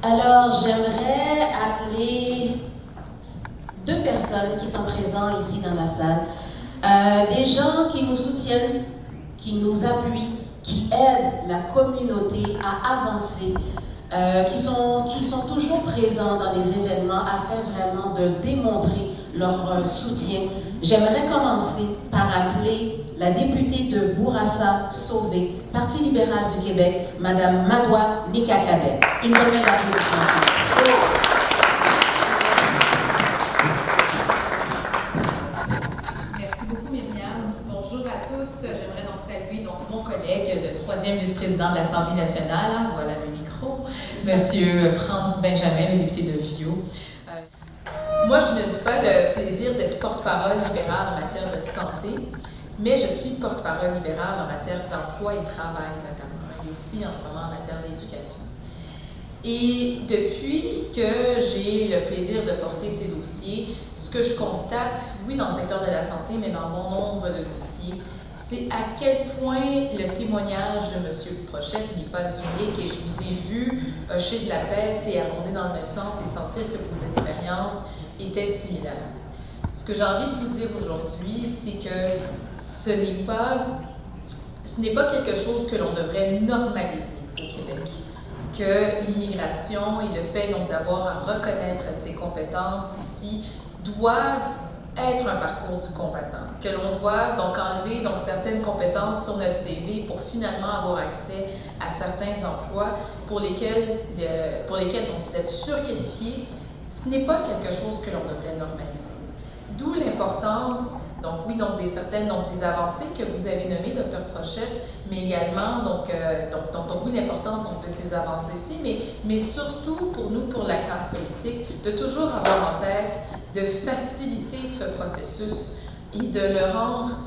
Alors, j'aimerais appeler deux personnes qui sont présentes ici dans la salle. Des gens qui nous soutiennent, qui nous appuient, qui aident la communauté à avancer, qui sont toujours présents dans les événements afin vraiment de démontrer leur soutien. J'aimerais commencer par appeler la députée de Bourassa Sauvé, Parti libéral du Québec, Madame Madoua Nikakadet. Une bonne applaudissement. Merci beaucoup, Myriam. Bonjour à tous. J'aimerais donc saluer mon collègue, le troisième vice-président de l'Assemblée nationale, voilà le micro, Monsieur Franz Benjamin, le député de Viau. Moi, je n'ai pas le plaisir d'être porte-parole libérale en matière de santé, mais je suis porte-parole libérale en matière d'emploi et de travail, notamment, et aussi en ce moment en matière d'éducation. Et depuis que j'ai le plaisir de porter ces dossiers, ce que je constate, oui, dans le secteur de la santé, mais dans bon nombre de dossiers, c'est à quel point le témoignage de M. Prochette n'est pas unique, et je vous ai vu hocher de la tête et abonder dans le même sens et sentir que vos expériences étaient similaires. Ce que j'ai envie de vous dire aujourd'hui, c'est que ce n'est pas quelque chose que l'on devrait normaliser au Québec, que l'immigration et le fait donc d'avoir à reconnaître ses compétences ici doivent être un parcours du combattant, que l'on doit donc enlever donc certaines compétences sur notre CV pour finalement avoir accès à certains emplois pour lesquels donc, vous êtes surqualifié. Ce n'est pas quelque chose que l'on devrait normaliser. D'où l'importance, donc oui, donc des avancées que vous avez nommées, Dr. Prochette, mais également donc oui, l'importance donc de ces avancées-ci, mais surtout pour nous, pour la classe politique, de toujours avoir en tête de faciliter ce processus et de le rendre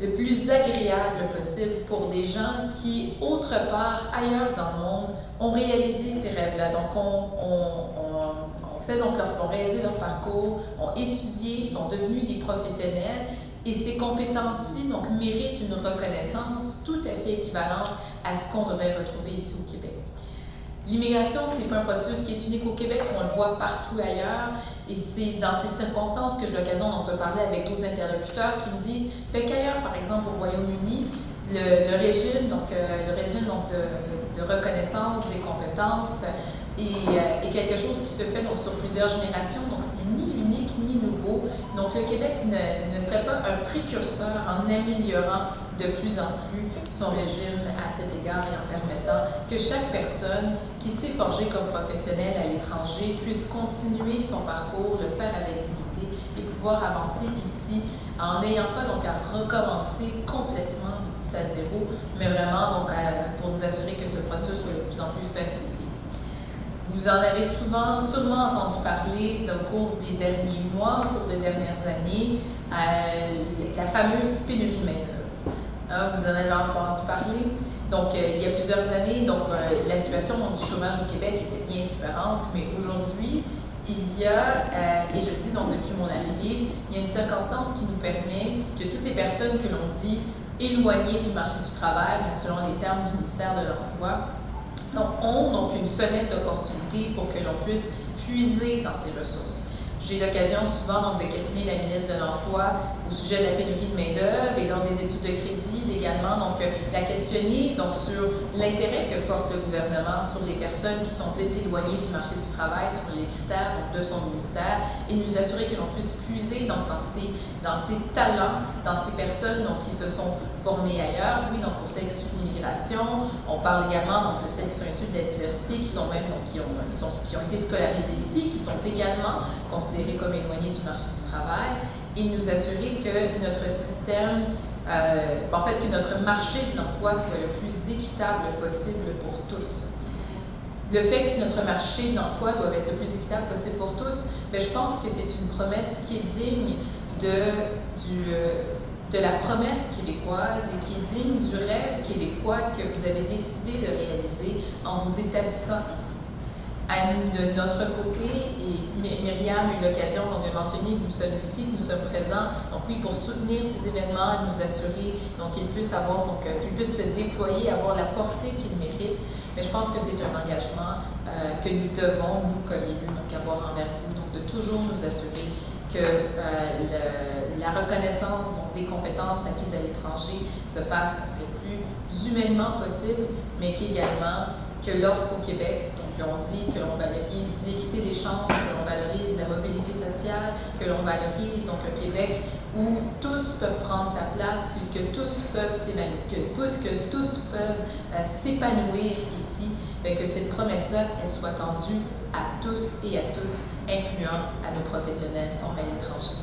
le plus agréable possible pour des gens qui, autre part, ailleurs dans le monde, ont réalisé ces rêves-là. Donc, ont réalisé leur parcours, ont étudié, sont devenus des professionnels, et ces compétences-ci donc méritent une reconnaissance tout à fait équivalente à ce qu'on devrait retrouver ici au Québec. L'immigration, ce n'est pas un processus qui est unique au Québec, on le voit partout ailleurs, et c'est dans ces circonstances que j'ai l'occasion donc de parler avec d'autres interlocuteurs qui me disent qu'ailleurs, par exemple au Royaume-Uni, le régime de reconnaissance des compétences est quelque chose qui se fait donc sur plusieurs générations, donc ce n'est ni unique ni nouveau. Donc le Québec ne serait pas un précurseur en améliorant de plus en plus son régime à cet égard et en permettant que chaque personne qui s'est forgée comme professionnelle à l'étranger puisse continuer son parcours, le faire avec dignité et pouvoir avancer ici en n'ayant pas donc à recommencer complètement de bout à zéro, mais vraiment donc pour nous assurer que ce processus soit de plus en plus facilité. Vous en avez sûrement entendu parler au cours des derniers mois, au cours des dernières années, la fameuse pénurie de main-d'œuvre. Vous en avez entendu parler. Donc, il y a plusieurs années, la situation du chômage au Québec était bien différente, mais aujourd'hui, il y a, et je le dis donc depuis mon arrivée, il y a une circonstance qui nous permet que toutes les personnes que l'on dit éloignées du marché du travail, donc selon les termes du ministère de l'Emploi, ont donc une fenêtre d'opportunité pour que l'on puisse puiser dans ces ressources. J'ai l'occasion souvent donc, de questionner la ministre de l'Emploi au sujet de la pénurie de main-d'œuvre et lors des études de crédit également, donc la questionner donc, sur l'intérêt que porte le gouvernement sur les personnes qui sont dites éloignées du marché du travail, sur les critères donc, de son ministère, et nous assurer que l'on puisse puiser donc, dans ces talents, dans ces personnes donc, qui se sont formées ailleurs. Oui, donc pour celles issues de l'immigration, on parle également donc, de celles qui sont issues de la diversité, qui sont même donc, qui ont été scolarisées ici, qui sont également considérées comme éloignées du marché du travail, et nous assurer que notre système, que notre marché de l'emploi soit le plus équitable possible pour tous. Le fait que notre marché de l'emploi doit être le plus équitable possible pour tous, mais je pense que c'est une promesse qui est digne de la promesse québécoise et qui est digne du rêve québécois que vous avez décidé de réaliser en vous établissant ici. De notre côté, et Myriam a eu l'occasion de mentionner que nous sommes ici, nous sommes présents, donc oui, pour soutenir ces événements et nous assurer qu'ils puissent se déployer, avoir la portée qu'ils méritent. Mais je pense que c'est un engagement que nous devons, nous comme élus, donc avoir envers vous, donc de toujours nous assurer que la reconnaissance donc, des compétences acquises à l'étranger se passe donc, le plus humainement possible, mais qu'également que lorsqu'au Québec, donc l'on dit que l'on valorise l'équité des chances, que l'on valorise la mobilité sociale, que l'on valorise donc un Québec où tous peuvent prendre sa place, que tous peuvent s'épanouir ici, que cette promesse-là, elle soit tendue à tous et à toutes, incluant à nos professionnels formés à l'étranger.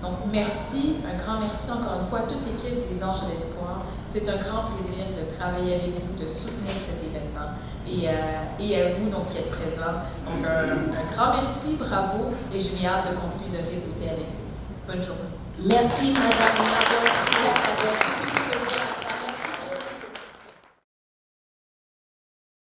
Donc, merci, un grand merci encore une fois à toute l'équipe des Anges de l'Espoir. C'est un grand plaisir de travailler avec vous, de soutenir cet événement et à vous donc, qui êtes présents. Donc, un grand merci, bravo, et j'ai hâte de continuer de réseauter avec vous. Bonne journée. Merci, Madame Margot.